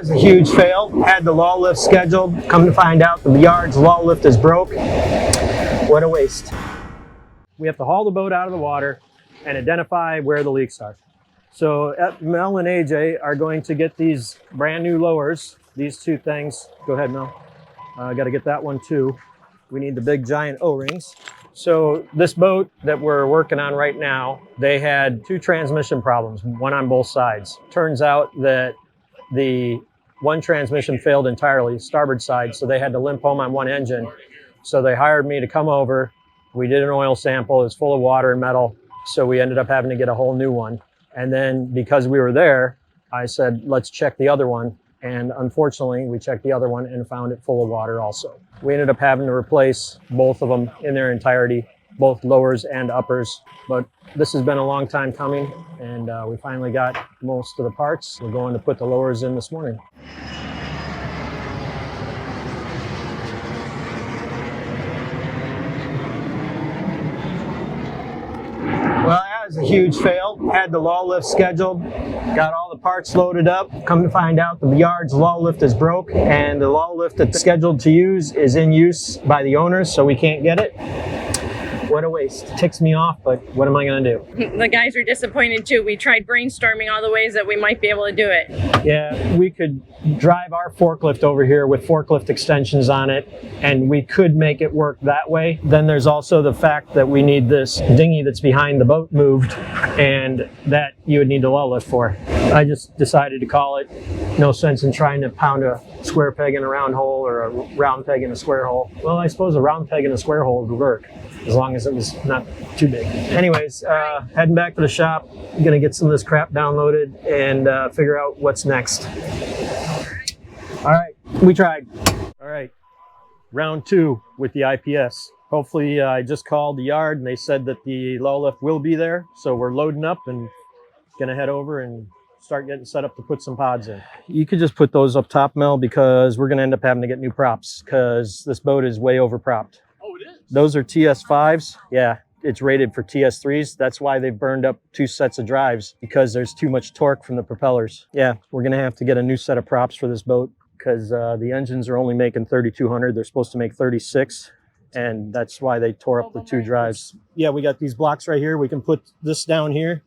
was a huge fail. Had the lull lift scheduled. Come to find out, the yard's lull lift is broke. What a waste. We have to haul the boat out of the water and identify where the leaks are. So Mel and AJ are going to get these brand new lowers, these two things. Go ahead, Mel. Got to get that one too. We need the big giant O-rings. So this boat that we're working on right now, they had two transmission problems, one on both sides. Turns out that the one transmission failed entirely, starboard side, so they had to limp home on one engine. So they hired me to come over. We did an oil sample. It was full of water and metal, so we ended up having to get a whole new one. And then because we were there, I said, let's check the other one. And unfortunately, we checked the other one and found it full of water also. We ended up having to replace both of them in their entirety, both lowers and uppers. But this has been a long time coming, and we finally got most of the parts. We're going to put the lowers in this morning. Well, that was a huge fail. Had the lull lift scheduled, got all the parts loaded up. Come to find out, the yard's lull lift is broke, and the lull lift that's scheduled to use is in use by the owners, so we can't get it. What a waste. Ticks me off, but what am I going to do? The guys are disappointed too. We tried brainstorming all the ways that we might be able to do it. Yeah, we could drive our forklift over here with forklift extensions on it, and we could make it work that way. Then there's also the fact that we need this dinghy that's behind the boat moved, and that you would need a lull lift for. I just decided to call it. No sense in trying to pound a square peg in a round hole or a round peg in a square hole. Well, I suppose a round peg in a square hole would work, as long as it was not too big. Anyways, heading back to the shop, gonna get some of this crap downloaded and figure out what's next. All right, we tried. All right, round 2 with the IPS. Hopefully, I just called the yard and they said that the lull lift will be there. So we're loading up and gonna head over and start getting set up to put some pods in. You could just put those up top, Mel, because we're gonna end up having to get new props because this boat is way over propped. Oh, it is? Those are TS5s. Yeah, it's rated for TS3s. That's why they've burned up 2 sets of drives, because there's too much torque from the propellers. Yeah, we're gonna have to get a new set of props for this boat because the engines are only making 3,200. They're supposed to make 36. And that's why they tore up the 2 drives. Yeah, we got these blocks right here. We can put this down here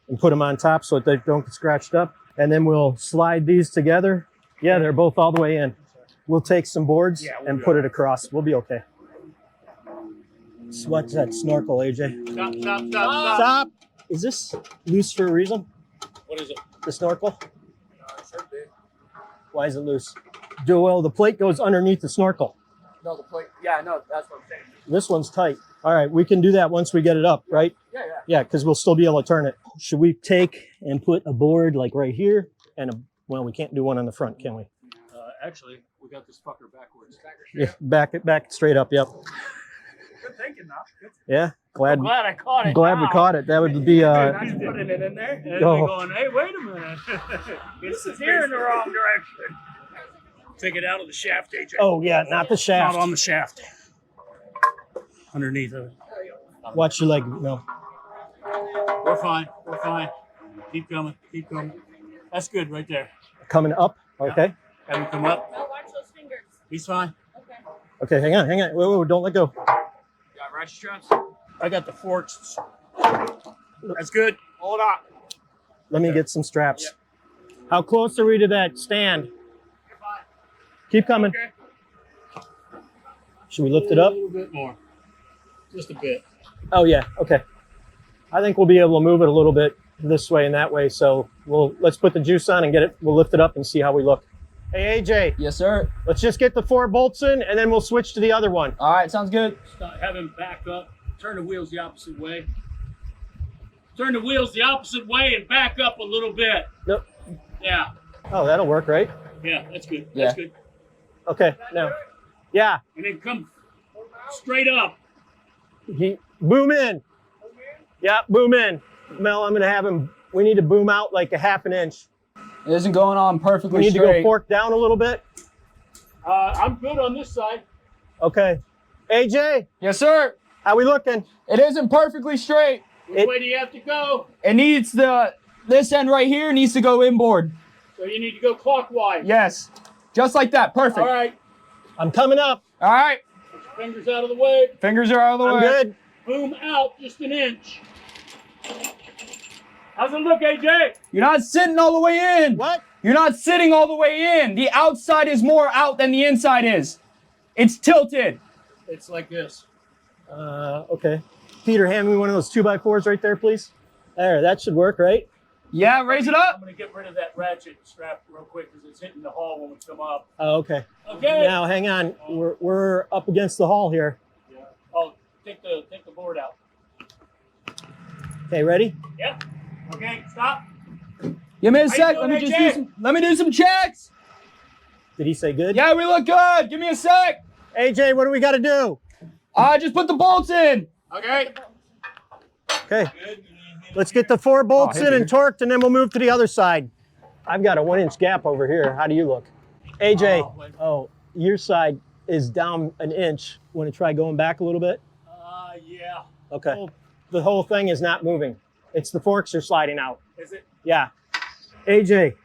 and put them on top so that they don't get scratched up. And then we'll slide these together. Yeah, they're both all the way in. We'll take some boards and put it across. We'll be okay. So what's that snorkel, AJ? Stop, stop, stop, Stop! Is this loose for a reason? What is it? The snorkel? It should be. Why is it loose? Well, the plate goes underneath the snorkel. No, the plate. Yeah, no, that's what I'm saying. This one's tight. All right, we can do that once we get it up, right? Yeah. Yeah, because we'll still be able to turn it. Should we take and put a board like right here and well, we can't do one on the front, can we? Actually, we got this fucker backwards. Yeah, back straight up. Yep. Good thinking, though. Yeah, glad I caught it. we caught it. That would be Not putting it in there. And Oh. going, hey, wait a minute. This is here in the wrong direction. Take it out of the shaft, AJ. Oh yeah, not the shaft. Not on the shaft. Underneath of it. Watch your leg. No. We're fine. We're fine. Keep coming. Keep coming. That's good right there. Coming up. Okay. Have him come up. Now watch those fingers. He's fine. Okay, hang on. Whoa, don't let go. Got ratchet straps? I got the forks. That's good. Hold on. Let me get some straps. Yep. How close are we to that stand? You're fine. Keep coming. Okay. Should we lift it up? A little bit more. Just a bit. Oh yeah, okay. I think we'll be able to move it a little bit this way and that way. So let's put the juice on and get it. We'll lift it up and see how we look. Hey AJ. Yes, sir. Let's just get the 4 bolts in and then we'll switch to the other one. All right, sounds good. Have him back up. Turn the wheels the opposite way. Turn the wheels the opposite way and back up a little bit. Nope. Yeah. Oh, that'll work, right? Yeah, that's good. Yeah. That's good. Okay, now. Yeah. And then come straight up. Boom in. Yeah, boom in. Mel, I'm going to have him, we need to boom out like a half an inch. It isn't going on perfectly We need straight. to go fork down a little bit. I'm good on this side. Okay. AJ, Yes, sir. how we looking? It isn't perfectly straight. Which way do you have to go? It needs this end right here needs to go inboard. So you need to go clockwise. Yes. Just like that. Perfect. All right. I'm coming up. All right. Put your fingers out of the way. Fingers are out of the I'm way. good. Boom out just an inch. How's it look, AJ? You're not sitting all the way in. What? You're not sitting all the way in. The outside is more out than the inside is. It's tilted. It's like this. Okay. Peter, hand me one of those 2x4s right there, please. There, that should work, right? Yeah, raise it I'm up. going to get rid of that ratchet strap real quick because it's hitting the hull when we come up. Oh, okay. Okay. Now, hang on. We're up against the hull here. Yeah. Oh, take the board out. Okay, ready? Yeah. Okay, stop. Give me a you sec. doing, Let me just AJ? let me do some checks. Did he say good? Yeah, we look good. Give me a sec. AJ, what do we got to do? Just put the bolts in. Okay. Okay. Let's get the 4 bolts hey, in and Peter. torqued, and then we'll move to the other side. I've got a 1-inch gap over here. How do you look? AJ, oh, your side is down an inch. Want to try going back a little bit? Yeah. Okay. The whole thing is not moving. It's the forks are sliding out. Is it? Yeah. AJ,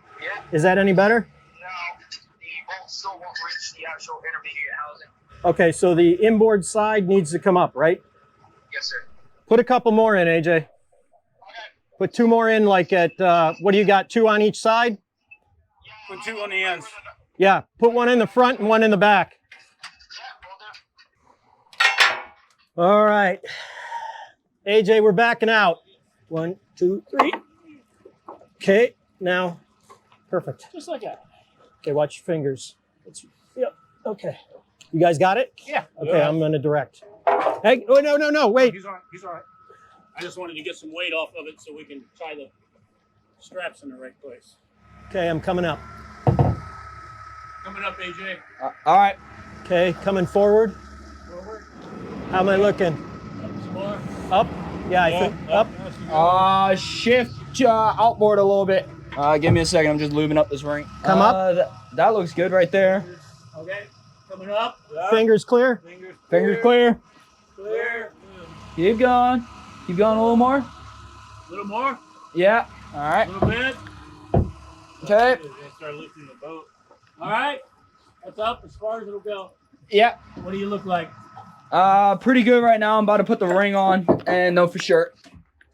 is that any better? No, the bolt still won't reach the actual intermediate housing. Okay, so the inboard side needs to come up, right? Yes, sir. Put a couple more in, AJ. Okay. Put 2 more in, like at, what do you got, 2 on each side? Put 2 on the ends. Yeah, put 1 in the front and 1 in the back. Yeah, will do. All right. AJ, we're backing out. 1, 2, 3. Okay, now, perfect. Just like that. Okay, watch your fingers. Yep, okay. You guys got it? Yeah. Okay, I'm gonna direct. Hey, oh, no, wait. He's all right. I just wanted to get some weight off of it so we can tie the straps in the right place. Okay, I'm coming up. Coming up, AJ. All right. Okay, coming forward. Forward. How am I looking? Up some more. Up? Yeah, I think up. Shift outboard a little bit. Give me a second. I'm just lubing up this ring. Come up. That looks good right there. Okay. Coming up. Fingers clear. Fingers clear. Clear. Keep going. Keep going a little more. A little more. Yeah. All right. A little bit. Okay. Start lifting the boat. All right. That's up as far as it'll go. Yeah. What do you look like? Pretty good right now. I'm about to put the ring on and know for sure.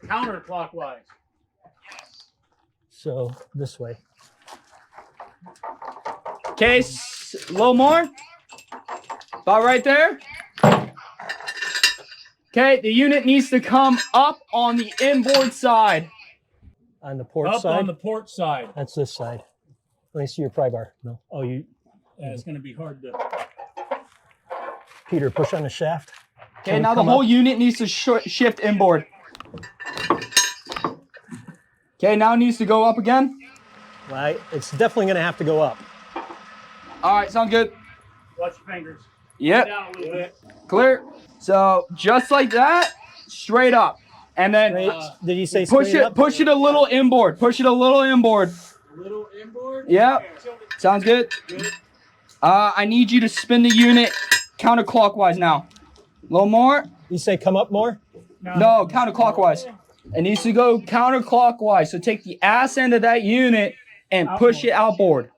Counterclockwise. So this way. Okay, a little more. About right there. Okay, the unit needs to come up on the inboard side. On the port Up side. on the port side. That's this side. Let me see your pry bar. No. Oh, you, Yeah, it's going to be hard to. Peter, push on the shaft. Okay, Can we now the come whole up? unit needs to shift inboard. Okay, now it needs to go up again. Right. It's definitely gonna have to go up. All right, sounds good. Watch your fingers. Yep, Down a little bit. clear. So just like that, straight up, and then Straight, did you say push straight it, up? push it a little inboard. Push it a little inboard. A little inboard. Yep, sounds good. Good. I need you to spin the unit counterclockwise now. A little more. You say come up more? No, counterclockwise. It needs to go counterclockwise. So take the ass end of that unit and push it outboard.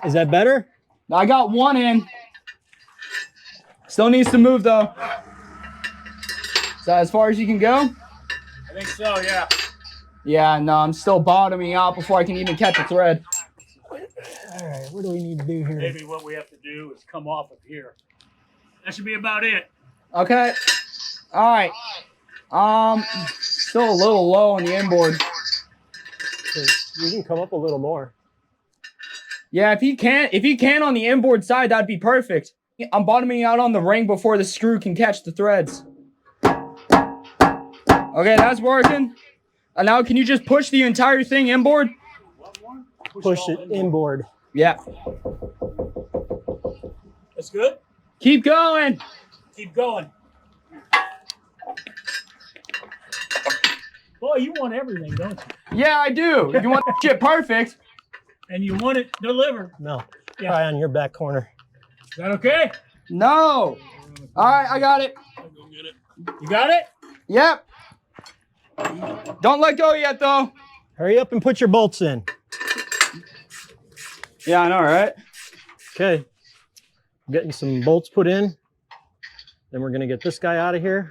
Is that better? I got 1 in. Still needs to move though. Is that as far as you can go? I think so, yeah. Yeah, no, I'm still bottoming out before I can even catch a thread. All right, what do we need to do here? Maybe what we have to do is come off of here. That should be about it. Okay. All right. Still a little low on the inboard. You can come up a little more. Yeah, if he can on the inboard side, that'd be perfect. I'm bottoming out on the ring before the screw can catch the threads. Okay, that's working. And now can you just push the entire thing inboard? Push it inboard. Yeah. That's good. Keep going. Keep going. Boy, you want everything, don't you? Yeah, I do. You want shit perfect. And you want it delivered. No, Yeah. try on your back corner. Is that okay? No. All right, I got it. I'll go get it. You got it? Yep. Don't let go yet, though. Hurry up and put your bolts in. Yeah, I know, right? Okay, getting some bolts put in. Then we're gonna get this guy out of here.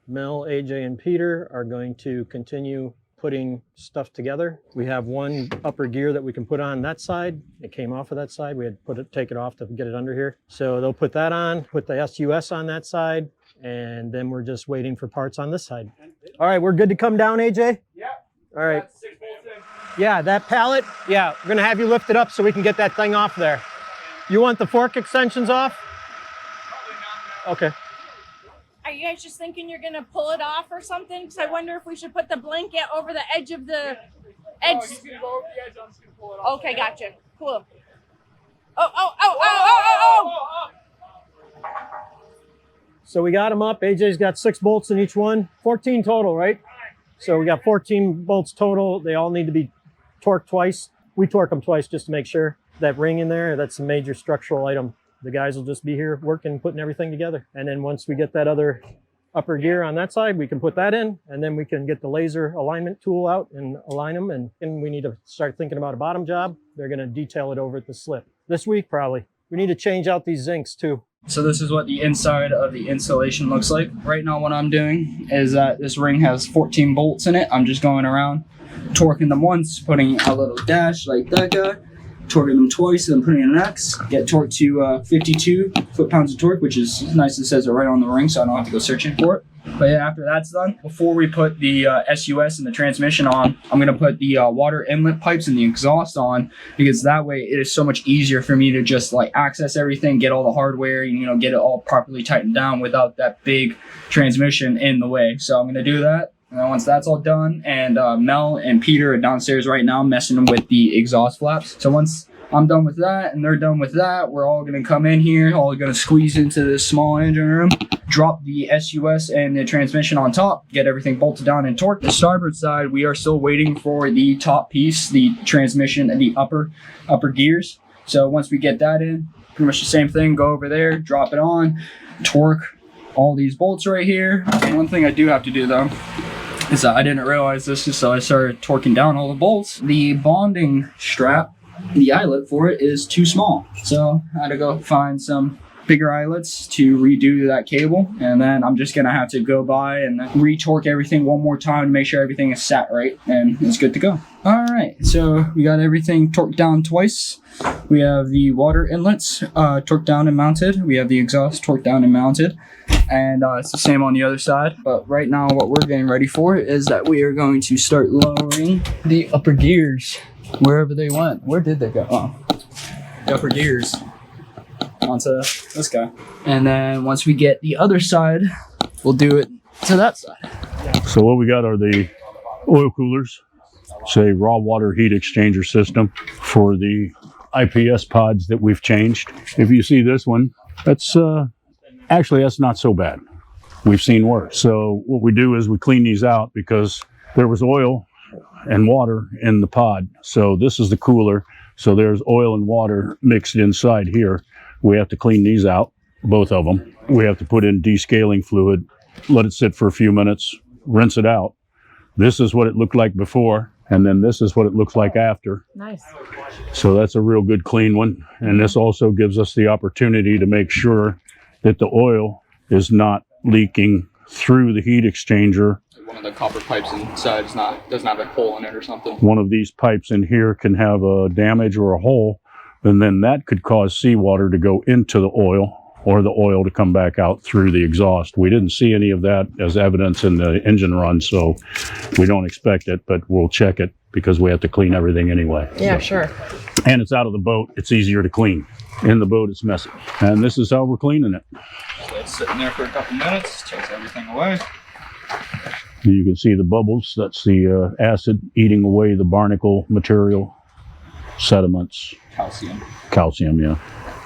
Mel, AJ, and Peter are going to continue putting stuff together. We have one upper gear that we can put on that side. It came off of that side. We had to take it off to get it under here. So they'll put that on, put the SUS on that side, and then we're just waiting for parts on this side. All right, we're good to come down, AJ? Yeah. All right. Yeah, that pallet, yeah, we're gonna have you lift it up so we can get that thing off there. You want the fork extensions off? Okay. Are you guys just thinking you're gonna pull it off or something? Because I wonder if we should put the blanket over the edge of the edge. He's gonna go over the edge. I'm just gonna pull it off. Okay, gotcha. Cool. Oh. So we got them up. AJ's got 6 bolts in each one. 14 total, right? So we got 14 bolts total. They all need to be torqued twice. We torque them twice just to make sure. That ring in there, that's a major structural item. The guys will just be here working, putting everything together. And then once we get that other upper gear on that side, we can put that in, and then we can get the laser alignment tool out and align them. And we need to start thinking about a bottom job. They're gonna detail it over at the slip. This week, probably. We need to change out these zincs too. So this is what the inside of the installation looks like. Right now what I'm doing is that this ring has 14 bolts in it. I'm just going around, torquing them once, putting a little dash like that guy, torquing them twice, and then putting in an X. Get torqued to 52 foot-pounds of torque, which is nice. It says it right on the ring, so I don't have to go searching for it. But yeah, after that's done, before we put the SUS and the transmission on, I'm gonna put the water inlet pipes and the exhaust on, because that way it is so much easier for me to just like access everything, get all the hardware, you know, get it all properly tightened down without that big transmission in the way. So I'm gonna do that. And then once that's all done, and Mel and Peter are downstairs right now messing with the exhaust flaps. So once I'm done with that and they're done with that, we're all gonna come in here, all gonna squeeze into this small engine room, drop the SUS and the transmission on top, get everything bolted down and torqued. The starboard side, we are still waiting for the top piece, the transmission and the upper gears. So once we get that in, pretty much the same thing, go over there, drop it on, torque all these bolts right here. One thing I do have to do though, is that I didn't realize this, so I started torquing down all the bolts. The bonding strap, the eyelet for it is too small. So I had to go find some bigger eyelets to redo that cable. And then I'm just gonna have to go by and re-torque everything one more time to make sure everything is sat right and it's good to go. All right, so we got everything torqued down twice. We have the water inlets torqued down and mounted. We have the exhaust torqued down and mounted. And it's the same on the other side. But right now what we're getting ready for is that we are going to start lowering the upper gears wherever they went. Where did they go? Oh, the upper gears onto this guy. And then once we get the other side, we'll do it to that side. So what we got are the oil coolers. It's a raw water heat exchanger system for the IPS pods that we've changed. If you see this one, that's actually that's not so bad. We've seen worse. So what we do is we clean these out because there was oil and water in the pod. So this is the cooler. So there's oil and water mixed inside here. We have to clean these out, both of them. We have to put in descaling fluid, let it sit for a few minutes, rinse it out. This is what it looked like before, and then this is what it looks like after. Nice. So that's a real good clean one. And this also gives us the opportunity to make sure that the oil is not leaking through the heat exchanger. One of the copper pipes inside doesn't have a hole in it or something. One of these pipes in here can have a damage or a hole, and then that could cause seawater to go into the oil or the oil to come back out through the exhaust. We didn't see any of that as evidence in the engine run, so we don't expect it, but we'll check it because we have to clean everything anyway. Yeah, sure. And it's out of the boat, it's easier to clean. In the boat, it's messy. And this is how we're cleaning it. So it's sitting there for a couple minutes, takes everything away. You can see the bubbles. That's the acid eating away the barnacle material, sediments. Calcium, yeah.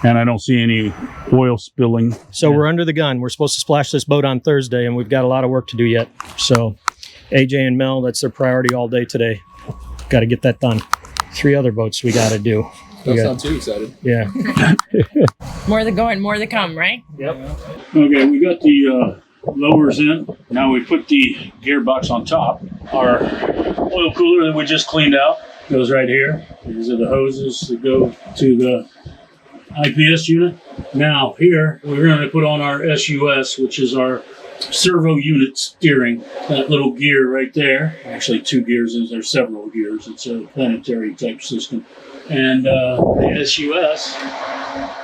And I don't see any oil spilling. So we're under the gun. We're supposed to splash this boat on Thursday, and we've got a lot of work to do yet. So AJ and Mel, that's their priority all day today. Got to get that done. 3 other boats we got to do. Don't sound too excited. Yeah. More the going, more the come, right? Yep. Okay, we got the lowers in. Now we put the gearbox on top. Our oil cooler that we just cleaned out. goes right here. These are the hoses that go to the IPS unit. Now here, we're going to put on our SUS, which is our servo unit steering. That little gear right there, actually 2 gears, there's several gears. It's a planetary type system. And the SUS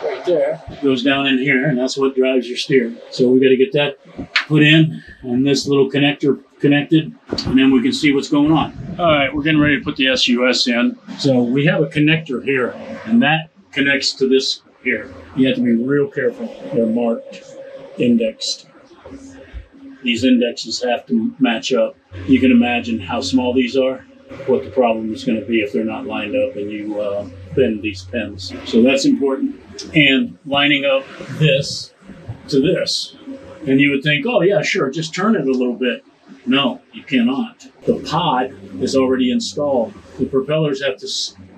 right there goes down in here, and that's what drives your steering. So we got to get that put in, and this little connector connected, and then we can see what's going on. All right, we're getting ready to put the SUS in. So we have a connector here, and that connects to this here. You have to be real careful. They're marked, indexed. These indexes have to match up. You can imagine how small these are, what the problem is going to be if they're not lined up and you bend these pins. So that's important. And lining up this to this. And you would think, oh yeah, sure, just turn it a little bit. No, you cannot. The pod is already installed. The propellers have to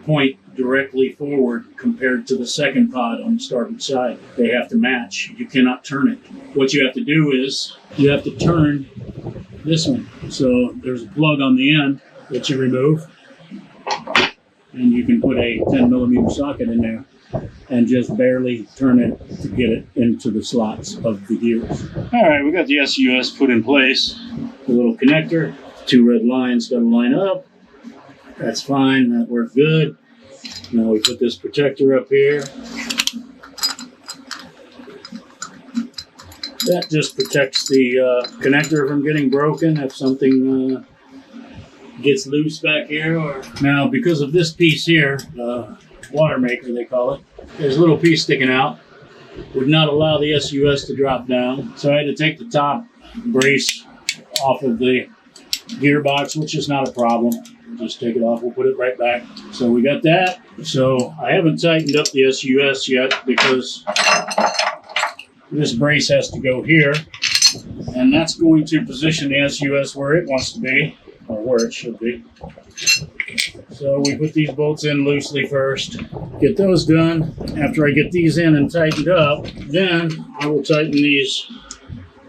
point directly forward compared to the second pod on the starboard side. They have to match. You cannot turn it. What you have to do is you have to turn this one. So there's a plug on the end that you remove, and you can put a 10 millimeter socket in there and just barely turn it to get it into the slots of the gears. All right, we got the SUS put in place. The little connector, 2 red lines got to line up. That's fine, that worked good. Now we put this protector up here. That just protects the connector from getting broken if something gets loose back here. Now, because of this piece here, water maker they call it, there's a little piece sticking out. Would not allow the SUS to drop down. So I had to take the top brace off of the gearbox, which is not a problem. We'll just take it off, we'll put it right back. So we got that. So I haven't tightened up the SUS yet because this brace has to go here, and that's going to position the SUS where it wants to be, or where it should be. So we put these bolts in loosely first, get those done. After I get these in and tightened up, then I will tighten these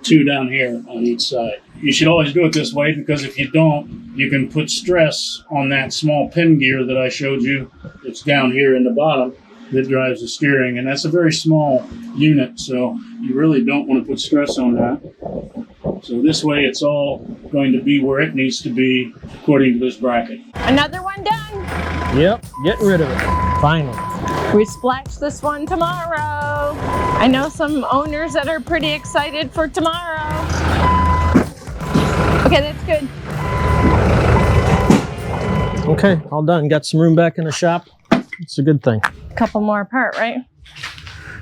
2 down here on each side. You should always do it this way because if you don't, you can put stress on that small pin gear that I showed you. It's down here in the bottom that drives the steering, and that's a very small unit, so you really don't want to put stress on that. So this way it's all going to be where it needs to be according to this bracket. Another one done. Yep, getting rid of it. Finally. We splash this one tomorrow. I know some owners that are pretty excited for tomorrow. Okay, that's good. Okay, all done. Got some room back in the shop. It's a good thing. A couple more apart, right?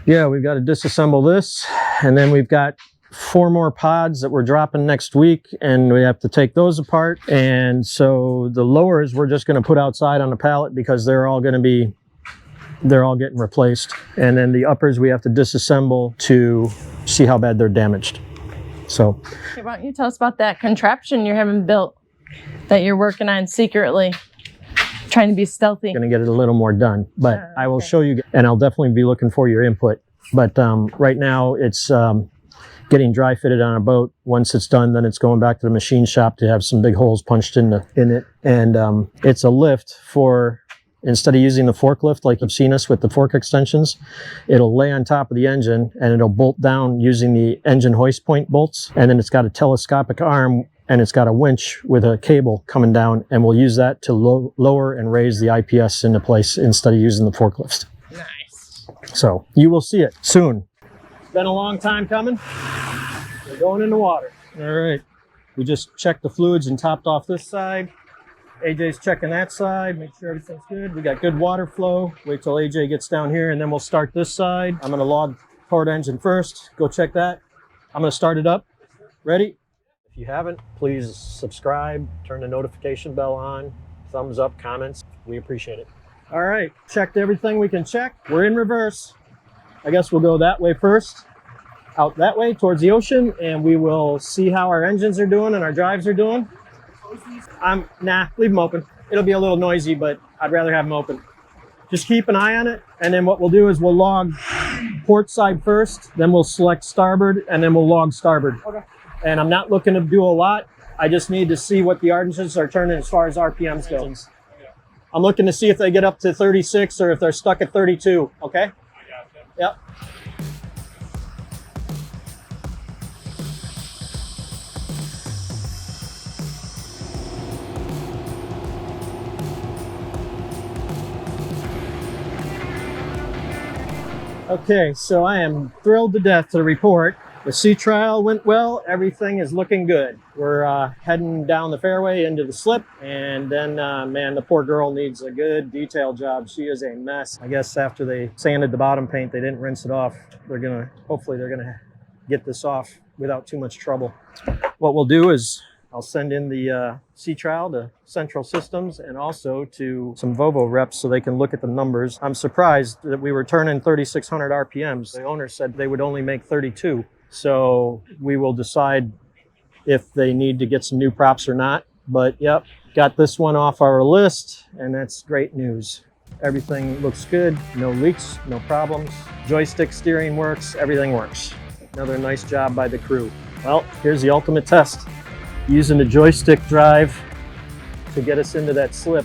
Yeah, we've got to disassemble this, and then we've got 4 more pods that we're dropping next week, and we have to take those apart. And so the lowers we're just going to put outside on the pallet because they're all getting replaced. And then the uppers we have to disassemble to see how bad they're damaged. So Okay, why don't you tell us about that contraption you're having built that you're working on secretly, trying to be stealthy. going to get it a little more done, but Oh, I will okay. show you, and I'll definitely be looking for your input. But right now it's getting dry fitted on a boat. Once it's done, then it's going back to the machine shop to have some big holes punched in it. And it's a lift for, instead of using the forklift like you've seen us with the fork extensions, it'll lay on top of the engine and it'll bolt down using the engine hoist point bolts. And then it's got a telescopic arm and it's got a winch with a cable coming down, and we'll use that to lower and raise the IPS into place instead of using the forklift. Nice. So you will see it soon. It's been a long time coming. We're going in the water. All right. We just checked the fluids and topped off this side. AJ's checking that side, make sure everything's good. We got good water flow. Wait till AJ gets down here and then we'll start this side. I'm gonna log port engine first. Go check that. I'm gonna start it up. Ready? If you haven't, please subscribe, turn the notification bell on, thumbs up, comments. We appreciate it. All right, checked everything we can check. We're in reverse. I guess we'll go that way first, out that way towards the ocean, and we will see how our engines are doing and our drives are doing. Nah, leave them open. It'll be a little noisy, but I'd rather have them open. Just keep an eye on it, and then what we'll do is we'll log port side first, then we'll select starboard, and then we'll log starboard. Okay. And I'm not looking to do a lot. I just need to see what the engines are turning as far as RPMs go. I'm looking to see if they get up to 36 or if they're stuck at 32, okay? Yep. Okay, so I am thrilled to death to report the sea trial went well. Everything is looking good. We're heading down the fairway into the slip, and then, man, the poor girl needs a good detail job. She is a mess. I guess after they sanded the bottom paint, they didn't rinse it off. Hopefully they're gonna get this off without too much trouble. What we'll do is I'll send in the sea trial to Central Systems and also to some Volvo reps so they can look at the numbers. I'm surprised that we were turning 3,600 RPMs. The owner said they would only make 32. So we will decide if they need to get some new props or not. But yep, got this one off our list, and that's great news. Everything looks good, no leaks, no problems. Joystick steering works, everything works. Another nice job by the crew. Well, here's the ultimate test. Using the joystick drive to get us into that slip.